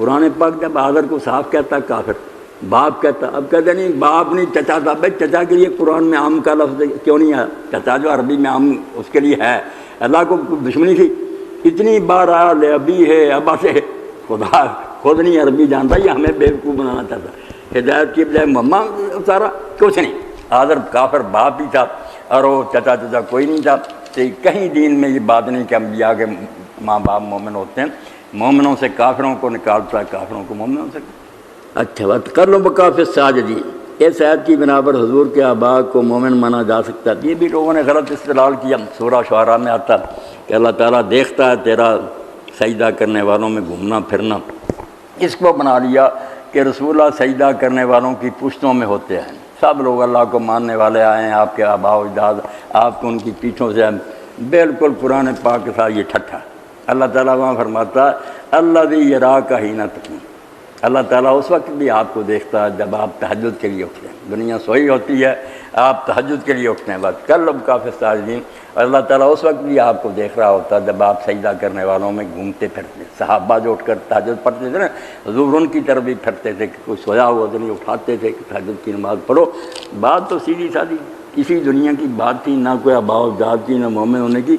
قرآن پاک جب حاضر کو صاف کہتا ہے کافر، باپ کہتا، اب کہتے نہیں باپ نہیں چچا تھا، بھائی چچا کے لیے قرآن میں عام کا لفظ کیوں نہیں ہے؟ چچا جو عربی میں عام اس کے لیے ہے، اللہ کو دشمنی تھی؟ اتنی بار آیا لے ابھی ہے ابا سے، خدا خود نہیں عربی جانتا، یہ ہمیں بیوقوف بنانا چاہتا، ہدایت کی بجائے مما اتارا، کچھ نہیں، حاضر کافر باپ ہی تھا اور وہ چچا کوئی نہیں تھا۔ تو کہیں دین میں یہ بات نہیں کہ انبیاء کے ماں باپ مومن ہوتے ہیں، مومنوں سے کافروں کو نکالتا ہے، کافروں کو مومنوں سے۔ اچھا بات کر لو بکافِ ساجدین، اس آیت کی بنا پر حضور کے آباء کو مومن مانا جا سکتا ہے۔ یہ بھی لوگوں نے غلط استدلال کیا، سورہ شعراء میں آتا کہ اللہ تعالیٰ دیکھتا ہے تیرا سجدہ کرنے والوں میں گھومنا پھرنا، اس کو بنا لیا کہ رسول اللہ سجدہ کرنے والوں کی پشتوں میں ہوتے ہیں، سب لوگ اللہ کو ماننے والے آئے ہیں، آپ کے آباء و اجداد آپ کو ان کی پیٹھوں سے ہیں۔ بالکل قرآن پاک کے ساتھ یہ ٹھٹھا۔ اللہ تعالیٰ وہاں فرماتا ہے الذی یراک حین تقوم، اللہ تعالیٰ اس وقت بھی آپ کو دیکھتا ہے جب آپ تہجد کے لیے اٹھتے ہیں، دنیا سوئی ہوتی ہے آپ تہجد کے لیے اٹھتے ہیں، بس کر لو بکافِ ساجدین، اور اللہ تعالیٰ اس وقت بھی آپ کو دیکھ رہا ہوتا ہے جب آپ سجدہ کرنے والوں میں گھومتے پھرتے۔ صحابہ جو اٹھ کر تہجد پڑھتے تھے نا، حضور ان کی طرف بھی پھرتے تھے کہ کوئی سویا ہوا تو نہیں، اٹھاتے تھے کہ تہجد کی نماز پڑھو۔ بات تو سیدھی سادی کسی دنیا کی بات تھی، نہ کوئی آباء و اجداد کی، نہ مومن ہونے کی۔